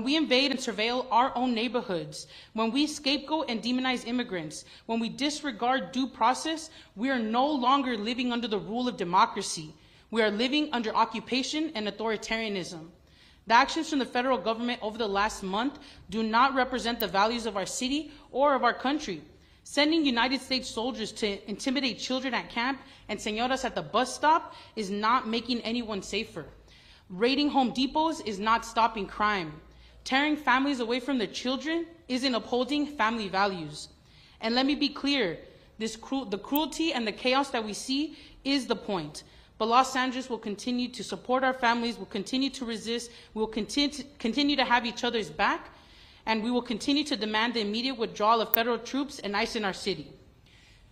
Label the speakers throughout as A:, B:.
A: We invade and surveil our own neighborhoods, when we scapegoat and demonize immigrants, when we disregard due process, we are no longer living under the rule of democracy. We are living under occupation and authoritarianism. The actions from the federal government over the last month do not represent the values of our city or of our country. Sending United States soldiers to intimidate children at camp and señoras at the bus stop is not making anyone safer. Raiding Home Depots is not stopping crime. Tearing families away from their children isn't upholding family values. And let me be clear, the cruelty and the chaos that we see is the point. But Los Angeles will continue to support our families, will continue to resist, we'll continue to have each other's back, and we will continue to demand the immediate withdrawal of federal troops and ICE in our city.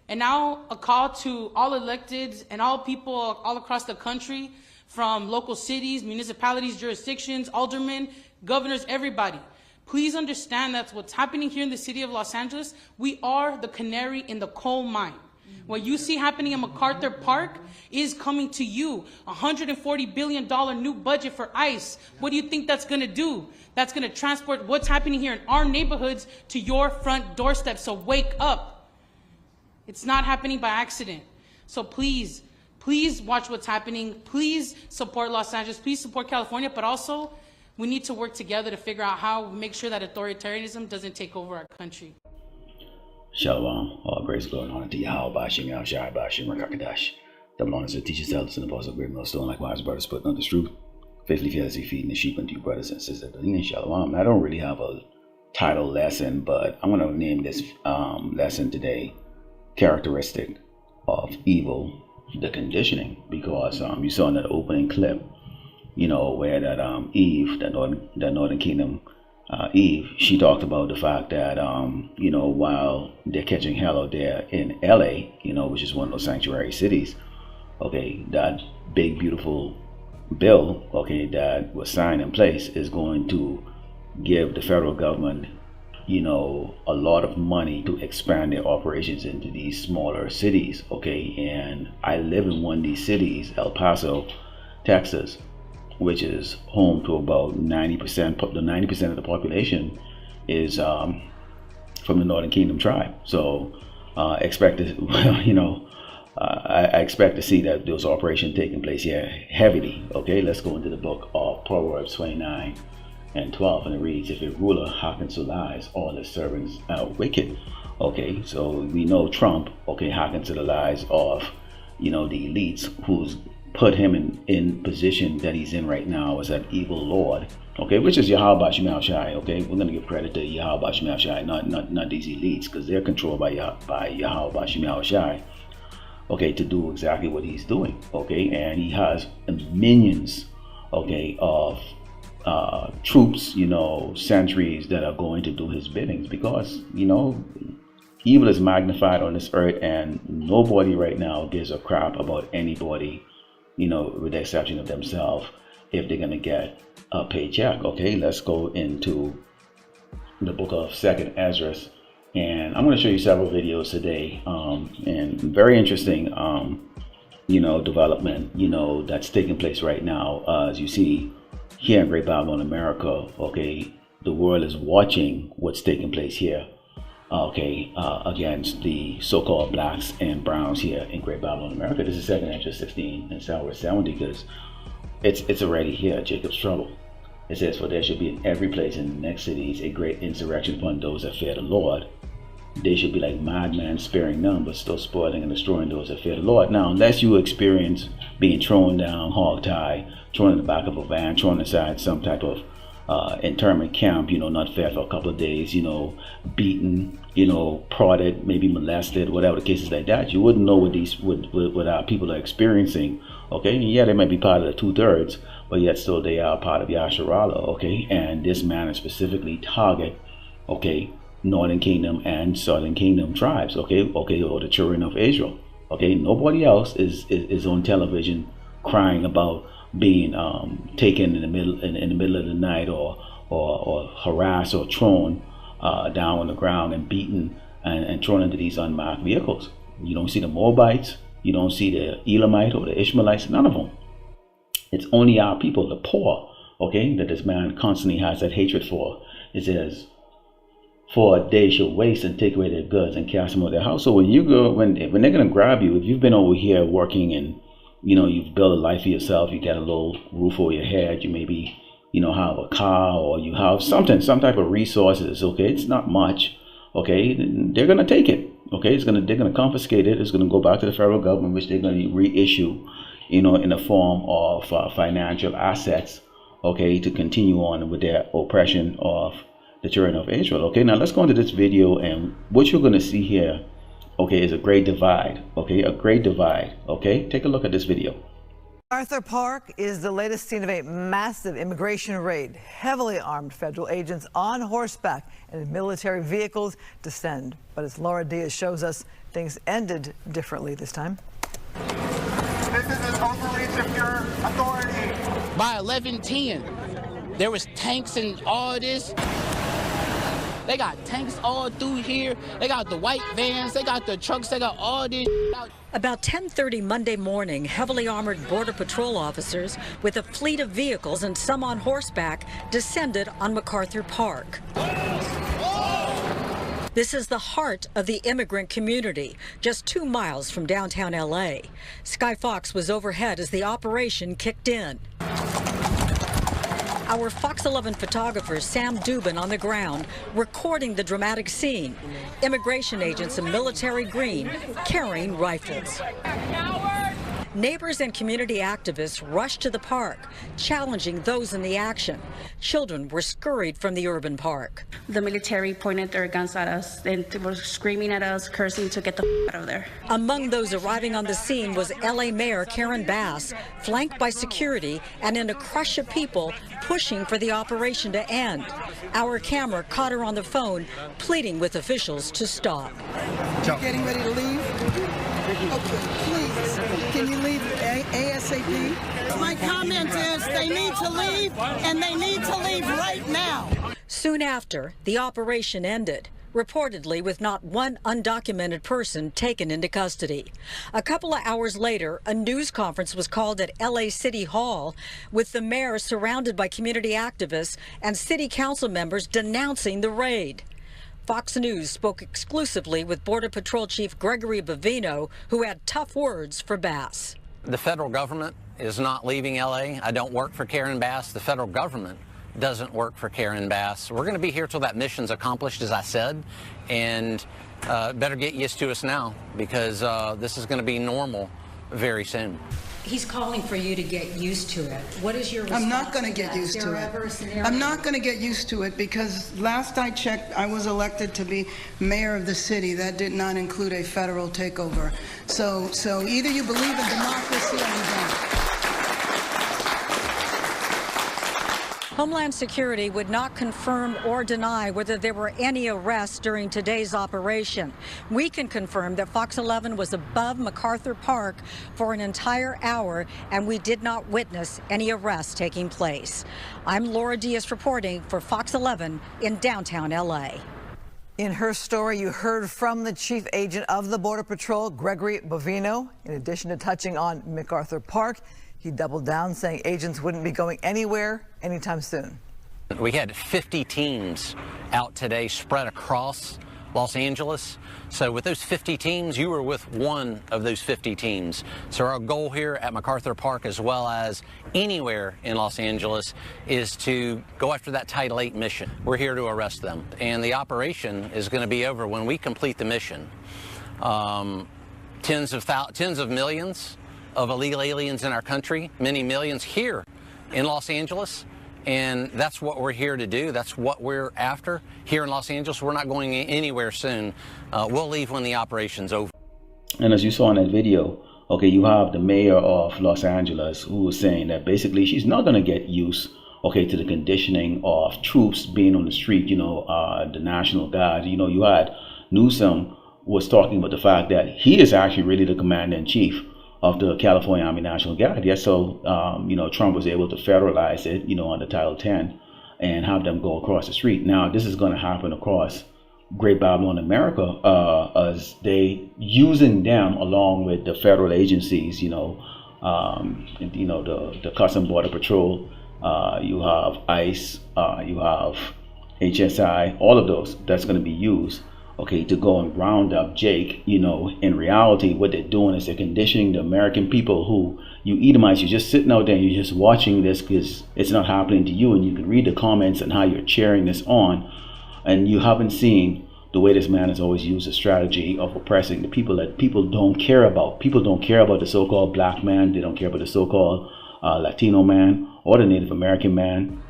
A: And now a call to all electeds and all people all across the country, from local cities, municipalities, jurisdictions, aldermen, governors, everybody. Please understand that what's happening here in the city of Los Angeles, we are the canary in the coal mine. What you see happening in MacArthur Park is coming to you. $140 billion new budget for ICE. What do you think that's gonna do? That's gonna transport what's happening here in our neighborhoods to your front doorstep, so wake up. It's not happening by accident. So please watch what's happening. Please support Los Angeles, please support California, but also we need to work together to figure out how we make sure that authoritarianism doesn't take over our country.
B: Shalom, all praise going on to Yahweh Bashim Yahweh Shai Bashim Rakakadash. Double honors to teachers, elders, and apostles of great millstone, likewise brothers putting on this truth. Faithfully fearlessly feeding the sheep unto you brothers and sisters. Shalom. I don't really have a title lesson, but I'm going to name this lesson today Characteristic of Evil, the Conditioning, because you saw in that opening clip, where that Eve, that Northern Kingdom Eve, she talked about the fact that, while they're catching hell out there in LA, which is one of those sanctuary cities, okay, that big, beautiful bill, okay, that was signed in place is going to give the federal government, a lot of money to expand their operations into these smaller cities, okay, and I live in one of these cities, El Paso, Texas, which is home to about 90%, the 90% of the population is from the Northern Kingdom tribe. So I expect to see that those operations taking place here heavily. Okay, let's go into the book of Proverbs 29 and 12, and it reads, "If a ruler hearkens to lies, all his servants are wicked." Okay, so we know Trump, okay, hearkens to the lies of, the elites who's put him in position that he's in right now as that evil lord, okay, which is Yahweh Shemel Shai, okay. We're going to give credit to Yahweh Shemel Shai, not these elites, because they're controlled by Yahweh Shemel Shai, okay, to do exactly what he's doing, okay. And he has minions, okay, of troops, centuries that are going to do his biddings, because, evil is magnified on this earth, and nobody right now gives a crap about anybody, with the exception of themselves, if they're going to get a paycheck. Okay, let's go into the book of Second Ezra, and I'm going to show you several videos today, and very interesting, development, that's taking place right now. As you see here in Great Babylon, America, okay, the world is watching what's taking place here, okay, against the so-called blacks and browns here in Great Babylon, America. This is Second Ezra 16 and verse 70, because it's already here, Jacob's trouble. It says, "For there should be in every place in the next cities a great insurrection upon those that fear the Lord. They should be like madmen, sparing none, but still spoiling and destroying those that fear the Lord." Now, unless you experience being thrown down, hog-tied, thrown in the back of a van, thrown inside some type of internment camp, not fed for a couple of days, beaten, prodded, maybe molested, whatever the case is like that, you wouldn't know what our people are experiencing, okay. And yeah, they might be part of the 2/3, but yet still they are part of Yasharala, okay. And this man is specifically target, okay, Northern Kingdom and Southern Kingdom tribes, okay, or the children of Israel, okay. Nobody else is on television crying about being taken in the middle of the night, or harassed or thrown down on the ground and beaten and thrown into these unmarked vehicles. You don't see the Moabites, you don't see the Elamite or the Ishmaelites, none of them. It's only our people, the poor, okay, that this man constantly has that hatred for. It says, for they shall waste and take away their goods and cast them out of their house. So when you go, when they're gonna grab you, if you've been over here working and you've built a life for yourself, you got a little roof over your head, you maybe have a car, or you have some type of resources, okay, it's not much, okay, they're gonna take it, okay, they're gonna confiscate it, it's gonna go back to the federal government, which they're gonna reissue, in the form of financial assets, okay, to continue on with their oppression of the children of Israel. Okay, now let's go into this video, and what you're going to see here, okay, is a great divide. Okay, a great divide. Okay, take a look at this video.
C: MacArthur Park is the latest scene of a massive immigration raid. Heavily armed federal agents on horseback and in military vehicles descend. But as Laura Diaz shows us, things ended differently this time.
D: This is an overreach of your authority.
E: By 11:10, there was tanks and all this. They got tanks all through here. They got the white vans. They got the trucks. They got all this.
F: About 10:30 Monday morning, heavily armored Border Patrol officers with a fleet of vehicles and some on horseback descended on MacArthur Park. This is the heart of the immigrant community, just 2 miles from downtown LA. Sky Fox was overhead as the operation kicked in. Our Fox 11 photographer Sam Dubin on the ground recording the dramatic scene. Immigration agents in military green carrying rifles. Neighbors and community activists rushed to the park, challenging those in the action. Children were scurried from the urban park.
G: The military pointed their guns at us and they were screaming at us, cursing to get the out of there.
F: Among those arriving on the scene was LA Mayor Karen Bass, flanked by security and in a crush of people pushing for the operation to end. Our camera caught her on the phone, pleading with officials to stop.
H: Getting ready to leave? Okay, please, can you leave ASAP? My comment is they need to leave, and they need to leave right now.
F: Soon after, the operation ended, reportedly with not one undocumented person taken into custody. A couple of hours later, a news conference was called at LA City Hall with the mayor surrounded by community activists and city council members denouncing the raid. Fox News spoke exclusively with Border Patrol Chief Gregory Bovino, who had tough words for Bass.
I: The federal government is not leaving LA. I don't work for Karen Bass. The federal government doesn't work for Karen Bass. We're going to be here till that mission's accomplished, as I said, and better get used to us now, because this is going to be normal very soon.
F: He's calling for you to get used to it. What is your response?
H: I'm not going to get used to it. I'm not going to get used to it because last I checked, I was elected to be mayor of the city. That did not include a federal takeover. So either you believe in democracy or you don't.
F: Homeland Security would not confirm or deny whether there were any arrests during today's operation. We can confirm that Fox 11 was above MacArthur Park for an entire hour, and we did not witness any arrests taking place. I'm Laura Diaz reporting for Fox 11 in downtown LA.
C: In her story, you heard from the chief agent of the Border Patrol, Gregory Bovino. In addition to touching on MacArthur Park, he doubled down, saying agents wouldn't be going anywhere anytime soon.
I: We had 50 teams out today spread across Los Angeles. So with those 50 teams, you were with one of those 50 teams. So our goal here at MacArthur Park, as well as anywhere in Los Angeles, is to go after that Title VIII mission. We're here to arrest them. And the operation is going to be over when we complete the mission. Tens of millions of illegal aliens in our country, many millions here in Los Angeles, and that's what we're here to do. That's what we're after here in Los Angeles. We're not going anywhere soon. We'll leave when the operation's over.
B: And as you saw in that video, okay, you have the mayor of Los Angeles who was saying that basically she's not going to get used, okay, to the conditioning of troops being on the street, the National Guard. You had Newsom was talking about the fact that he is actually really the commander-in-chief of the California Army National Guard. Yes, so Trump was able to federalize it, under Title X, and have them go across the street. Now, this is going to happen across Great Babylon, America, as they using them along with the federal agencies, the Custom Border Patrol, you have ICE, you have HSI, all of those, that's going to be used, okay, to go and round up Jake. You know, in reality, what they're doing is they're conditioning the American people who, you Edomites, you're just sitting out there and you're just watching this because it's not happening to you, and you can read the comments and how you're cheering this on, and you haven't seen the way this man has always used a strategy of oppressing the people that people don't care about. People don't care about the so-called black man. They don't care about the so-called Latino man or the Native American man,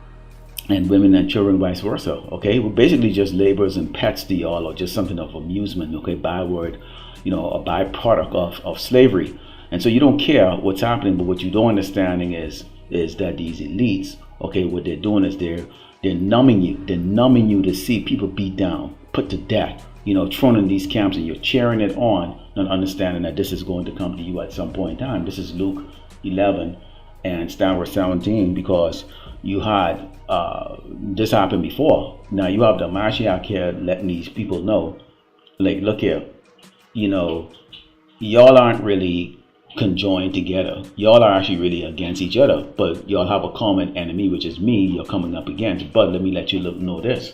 B: and women and children, vice versa. Okay, we're basically just laborers and pets to y'all, or just something of amusement. Okay, byword, you know, a byproduct of slavery. And so you don't care what's happening, but what you don't understanding is that these elites, okay, what they're doing is they're numbing you. They're numbing you to see people beat down, put to death, you know, thrown in these camps, and you're cheering it on, not understanding that this is going to come to you at some point in time. This is Luke 11 and Stanford 17, because you had this happened before. Now you have the Mashiach here letting these people know, like, look here, you know, y'all aren't really conjoined together. Y'all are actually really against each other, but y'all have a common enemy, which is me, you're coming up against. But let me let you know this.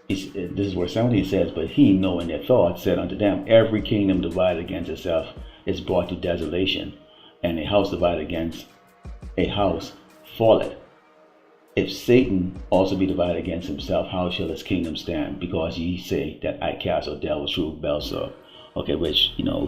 B: This is where 17 says, but he, knowing their thoughts, said unto them, every kingdom divided against itself is brought to desolation, and a house divided against a house falleth. If Satan also be divided against himself, how shall his kingdom stand? Because ye say that I cast out devils through Beelzebub. Okay, which, you know,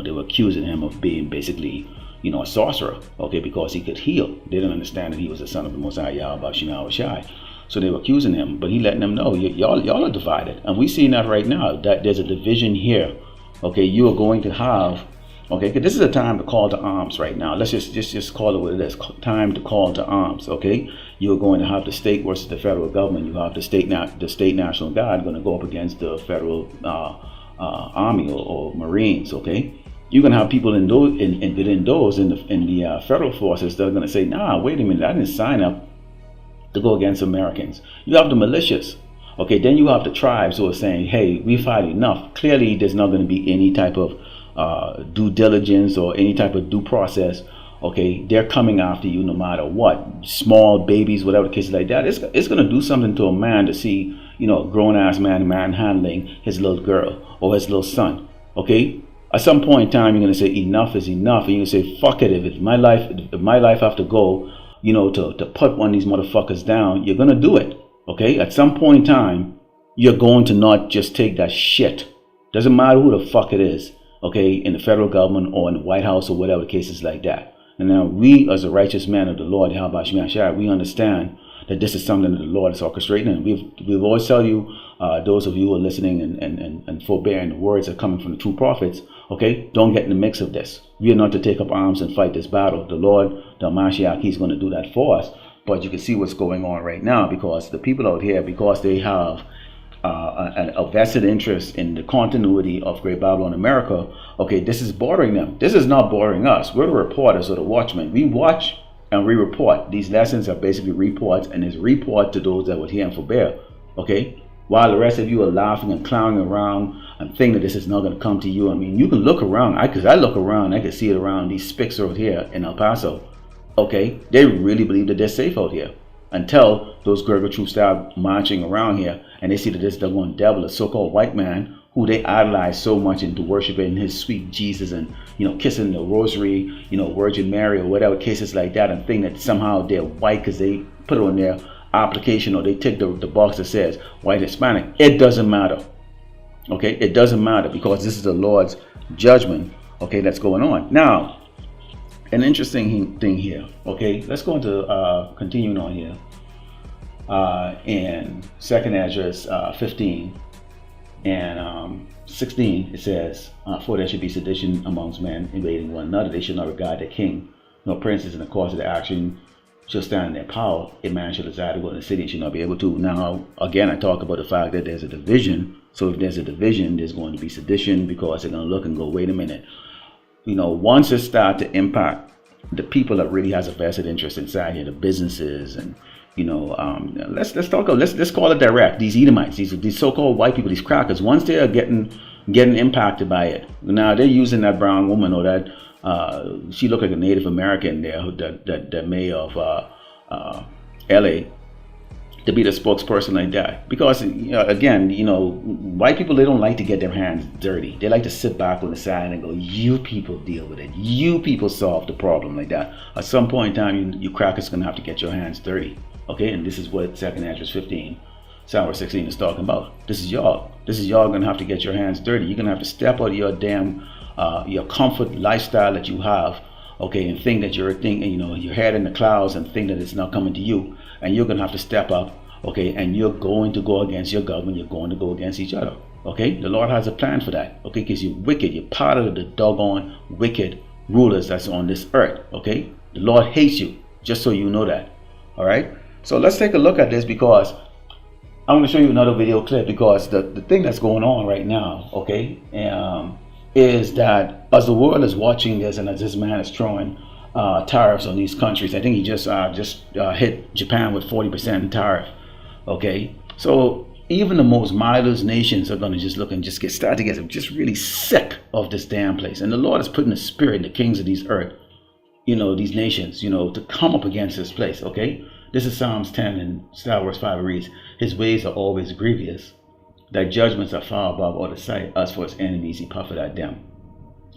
B: they were accusing him of being basically, you know, a sorcerer, okay, because he could heal. They didn't understand that he was the son of the Most High Yahweh Shema Shai. So they were accusing him, but he letting them know, y'all are divided. And we see that right now, that there's a division here. Okay, you are going to have, okay, because this is a time to call to arms right now. Let's just call it what it is, time to call to arms, okay? You're going to have the state versus the federal government. You have the state National Guard going to go up against the federal Army or Marines, okay? You're going to have people in the federal forces that are going to say, nah, wait a minute, I didn't sign up to go against Americans. You have the militias, okay? Then you have the tribes who are saying, hey, we've had enough. Clearly, there's not going to be any type of due diligence or any type of due process, okay? They're coming after you no matter what. Small babies, whatever the case is like that. It's going to do something to a man to see, you know, a grown-ass man manhandling his little girl or his little son, okay? At some point in time, you're going to say enough is enough, and you're going to say, fuck it, if my life have to go, you know, to put one of these motherfuckers down, you're going to do it, okay? At some point in time, you're going to not just take that shit. Doesn't matter who the fuck it is, okay, in the federal government or in the White House or whatever the case is like that. And now we, as a righteous man of the Lord, we understand that this is something that the Lord is orchestrating. And we've always tell you, those of you who are listening and forbearing the words that are coming from the true prophets, okay, don't get in the mix of this. We are not to take up arms and fight this battle. The Lord, the Mashiach, he's going to do that for us. But you can see what's going on right now, because the people out here, because they have a vested interest in the continuity of Great Babylon America, okay, this is bothering them. This is not bothering us. We're the reporters or the watchmen. We watch and we report. These lessons are basically reports, and it's report to those that would hear and forbear, okay? While the rest of you are laughing and clowning around and think that this is not going to come to you. I mean, you can look around. Because I look around, I can see it around these spics out here in El Paso, okay? They really believe that they're safe out here until those Gregor troops start marching around here and they see that this one devil, a so-called white man, who they idolize so much into worshiping his sweet Jesus and, you know, kissing the rosary, you know, Virgin Mary or whatever cases like that, and think that somehow they're white because they put it on their application or they tick the box that says white Hispanic. It doesn't matter, okay? It doesn't matter, because this is the Lord's judgment, okay, that's going on. Now, an interesting thing here, okay? Let's go into continuing on here. In 2nd Esdras 15 and 16, it says, for there should be sedition amongst men invading one another. They should not regard their king nor princes in the course of their action shall stand in their power. A man shall desire to go in the city and should not be able to. Now, again, I talk about the fact that there's a division. So if there's a division, there's going to be sedition, because they're going to look and go, wait a minute. You know, once it starts to impact the people that really has a vested interest inside here, the businesses, and, you know, let's call it direct. These Edomites, these so-called white people, these crackers, once they are getting impacted by it, now they're using that brown woman or that she looked like a Native American there, that mayor of LA, to be the spokesperson like that. Because again, white people, they don't like to get their hands dirty. They like to sit back on the side and go, you people deal with it, you people solve the problem like that. At some point in time, you crackers gonna have to get your hands dirty. Okay, and this is what 2 Ezra 15, Psalm 16 is talking about. This is y'all gonna have to get your hands dirty. You're gonna have to step out of your damn your comfort lifestyle that you have, okay, and think that you're your head in the clouds and think that it's not coming to you. And you're gonna have to step up, okay, and you're going to go against your government. You're going to go against each other, okay. The Lord has a plan for that, okay, because you're wicked. You're part of the doggone wicked rulers that's on this earth, okay. The Lord hates you, just so you know that. All right, so let's take a look at this, because I'm going to show you another video clip, because the thing that's going on right now, okay, is that as the world is watching this, and as this man is throwing tariffs on these countries, I think he just hit Japan with 40% tariff, okay. So even the most mildest nations are going to just look and just start to get just really sick of this damn place. And the Lord is putting a spirit in the kings of these earth, these nations, to come up against this place, okay. This is Psalms 10 and Star Wars 5 reads, his ways are always grievous, thy judgments are far above all the sight. As for his enemies, he puffeth at them.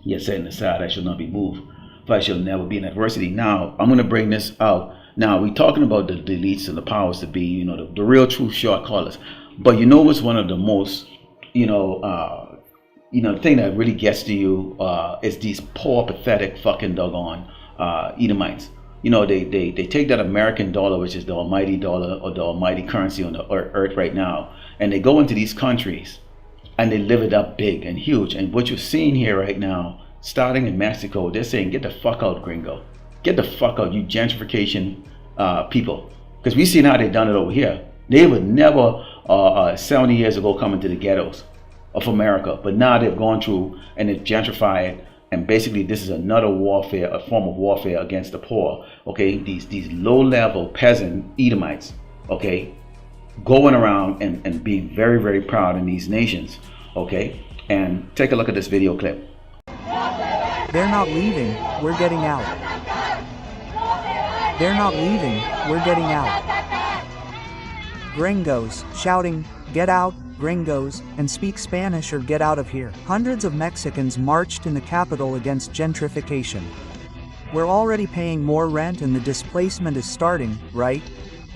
B: Yet said aside, I shall not be moved, for I shall never be in adversity. Now, I'm going to bring this out. Now, we're talking about the elites and the powers to be, the real true short callers. But what's one of the most, the thing that really gets to you is these poor, pathetic, fucking doggone Edomites. They take that American dollar, which is the almighty dollar or the almighty currency on the earth right now, and they go into these countries and they live it up big and huge. And what you're seeing here right now, starting in Mexico, they're saying, get the fuck out, gringo. Get the fuck out, you gentrification people. Because we see how they've done it over here. They would never 70 years ago come into the ghettos of America, but now they've gone through and they've gentrified. And basically, this is another warfare, a form of warfare against the poor. Okay, these low-level peasant Edomites, okay, going around and being very, very proud in these nations. Okay, and take a look at this video clip.
J: They're not leaving. We're getting out. They're not leaving. We're getting out. Gringos shouting, "Get out, gringos," and speak Spanish or get out of here. Hundreds of Mexicans marched in the capital against gentrification. We're already paying more rent and the displacement is starting, right?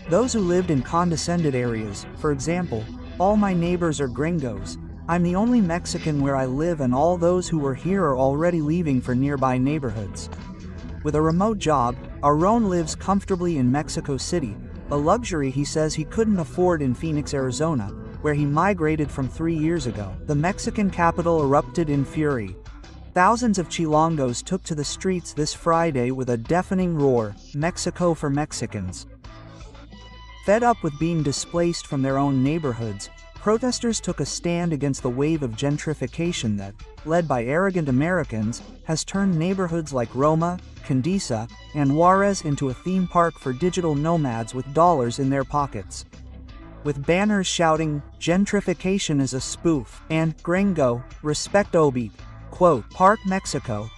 J: Those who lived in condescended areas, for example, all my neighbors are gringos. I'm the only Mexican where I live, and all those who were here are already leaving for nearby neighborhoods. With a remote job, Aarón lives comfortably in Mexico City, a luxury he says he couldn't afford in Phoenix, Arizona, where he migrated from 3 years ago. The Mexican capital erupted in fury. Thousands of Chilangos took to the streets this Friday with a deafening roar, "Mexico for Mexicans." Fed up with being displaced from their own neighborhoods, protesters took a stand against the wave of gentrification that, led by arrogant Americans, has turned neighborhoods like Roma, Condesa, and Juarez into a theme park for digital nomads with dollars in their pockets. With banners shouting, "Gentrification is a spoof," and "Gringo, respect Obi," quote, "Park Mexico."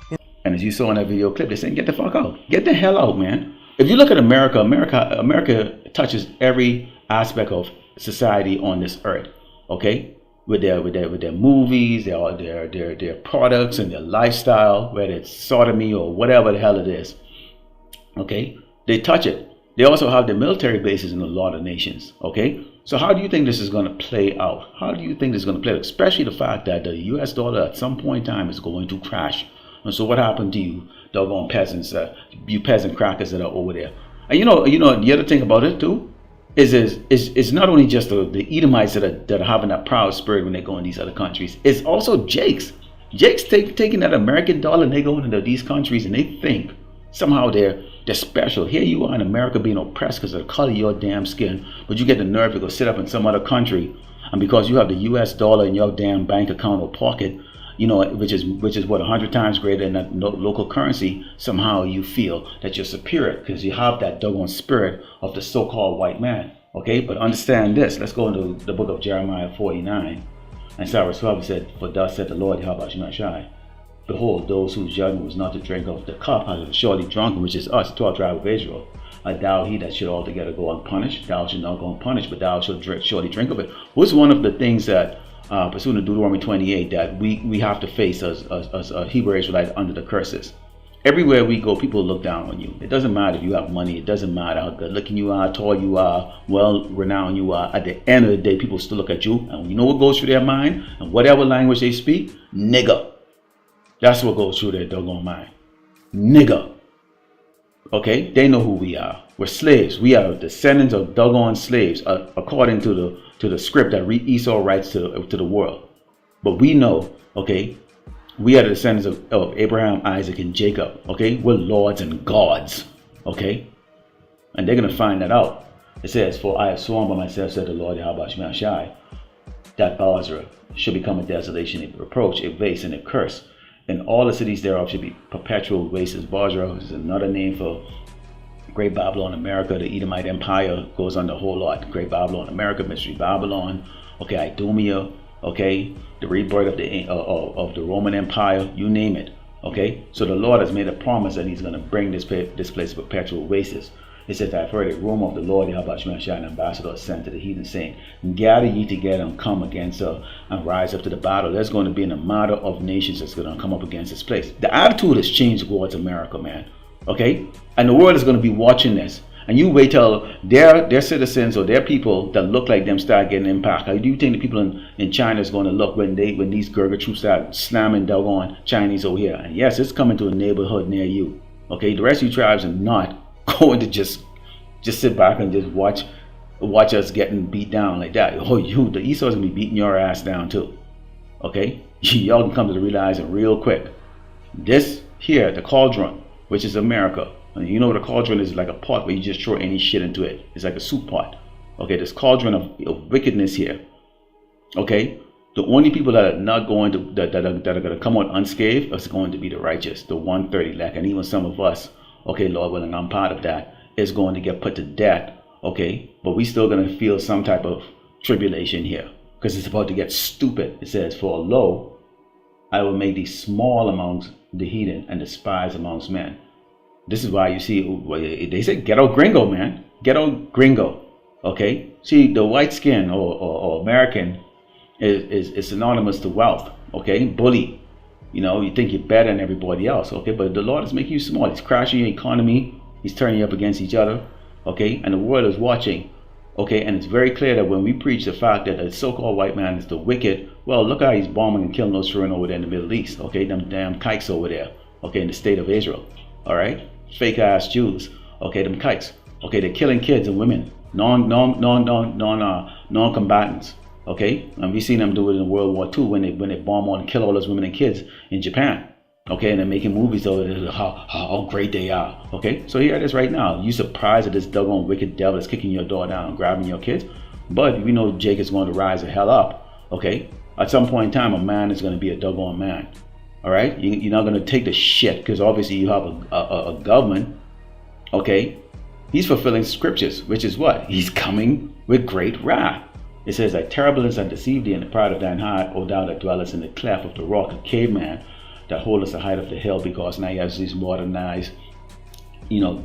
B: And as you saw in that video clip, they're saying, get the fuck out. Get the hell out, man. If you look at America touches every aspect of society on this earth, okay? With their movies, their products and their lifestyle, whether it's sodomy or whatever the hell it is, okay? They touch it. They also have the military bases in a lot of nations, okay? So how do you think this is going to play out? How do you think this is going to play out? Especially the fact that the US dollar at some point in time is going to crash. And so what happened to you, doggone peasants, you peasant crackers that are over there? And you know the other thing about it too is not only just the Edomites that are having that proud spirit when they go in these other countries. It's also Jakes. Jakes taking that American dollar and they go into these countries and they think somehow they're special. Here you are in America being oppressed because of the color of your damn skin, but you get the nerve to go sit up in some other country, and because you have the US dollar in your damn bank account or pocket, which is what 100 times greater than that local currency, somehow you feel that you're superior because you have that doggone spirit of the so-called white man. Okay, but understand this. Let's go into the book of Jeremiah 49 and verse 12. It said, "For thus said the Lord Yahweh Shai, behold, those whose judgment was not to drink of the cup has surely drunken, which is us, 12 tribe of Israel. Thou he that should altogether go unpunished, thou shalt not go unpunished, but thou shalt surely drink of it. What's one of the things that, pursuant to Deuteronomy 28, that we have to face as a Hebrew Israelite under the curses? Everywhere we go, people look down on you. It doesn't matter if you have money. It doesn't matter how good looking you are, tall you are, well renowned you are. At the end of the day, people still look at you. And you know what goes through their mind? And whatever language they speak, nigger. That's what goes through their doggone mind. Nigger. Okay? They know who we are. We're slaves. We are descendants of doggone slaves, according to the script that Esau writes to the world. But we know, okay, we are the descendants of Abraham, Isaac, and Jacob. Okay, we're lords and gods. Okay, and they're gonna find that out. It says, "For I have sworn by myself, said the Lord Yahweh Shemel Shai, that Bozrah should become a desolation, a reproach, a waste, and a curse, and all the cities thereof should be perpetual wastes." Bozrah is another name for Great Babylon, America. The Edomite Empire goes on the whole lot. Great Babylon, America, Mystery Babylon. Okay, Idumea. Okay, the rebirth of the Roman Empire, you name it. Okay, so the Lord has made a promise that He's going to bring this place to perpetual wastes. It says, "I've heard a rumor of the Lord, Yahweh Shemel Shai, an ambassador sent to the heathen, saying, Gather ye together and come against her and rise up to the battle." There's going to be an armada of nations that's going to come up against this place. The attitude has changed towards America, man. Okay, and the world is going to be watching this. And you wait till their citizens or their people that look like them start getting impacted. How do you think the people in China is going to look when these Gurkha troops start slamming doggone Chinese over here? And yes, it's coming to a neighborhood near you. Okay, the rest of you tribes are not going to just sit back and just watch us getting beat down like that. Oh, the Esau's gonna be beating your ass down too. Okay, y'all can come to the realizing real quick. This here, the cauldron, which is America. And you know what a cauldron is? Like a pot where you just throw any shit into it. It's like a soup pot. Okay, this cauldron of wickedness here. Okay, the only people that are not going to that are going to come out unscathed is going to be the righteous, the 130 lakh, and even some of us. Okay, Lord willing, I'm part of that. Is going to get put to death. Okay, but we still going to feel some type of tribulation here because it's about to get stupid. It says, "For lo, I will make thee small amongst the heathen and despised amongst men." This is why you see, they say ghetto gringo, man. Ghetto gringo. Okay? See, the white skin or American is synonymous to wealth. Okay? Bully. You know, you think you're better than everybody else. Okay? But the Lord is making you small. He's crashing your economy. He's turning you up against each other. Okay? And the world is watching. Okay? And it's very clear that when we preach the fact that the so-called white man is the wicked, well, look how he's bombing and killing those children over there in the Middle East. Okay? Them damn kikes over there. Okay? In the state of Israel. All right? Fake ass Jews, okay, them kikes, okay, they're killing kids and women, non-combatants, okay, and we've seen them do it in World War II when they bomb and kill all those women and kids in Japan, okay, and they're making movies over how great they are, okay. So here it is right now. You surprised that this doggone wicked devil is kicking your door down and grabbing your kids, but we know Jake is going to rise the hell up, okay. At some point in time, a man is going to be a doggone man. All right, you're not going to take the shit because obviously you have a government. Okay, he's fulfilling scriptures, which is what? He's coming with great wrath. It says, "Thy terribleness hath deceived thee in the pride of thine heart, O thou that dwellest in the cleft of the rock, a caveman that holdest the height of the hill," because now he has these modernized,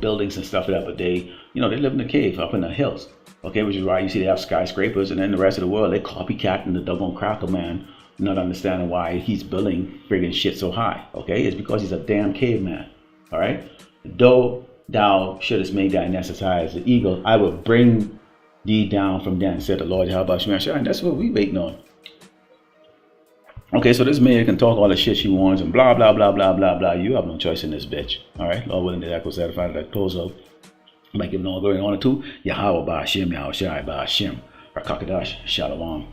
B: buildings and stuff like that. But they live in a cave up in the hills. Okay, which is why you see they have skyscrapers, and then the rest of the world they copycatting the doggone cracker man. Not understanding why he's building friggin' shit so high. Okay, it's because he's a damn caveman. All right, though thou shouldest make thy nest as high as the eagle, I will bring thee down from thence, said the Lord Yahweh Shemel Shai. And that's what we waiting on. Okay, so this mayor can talk all the shit she wants and blah blah blah blah blah blah. You have no choice in this bitch. All right, Lord willing, that goes satisfied that close up. I might give no glory and honor to Yahweh Ba'Shem, Yahweh Shai Ba'Shem, Rakakadash, Shalom.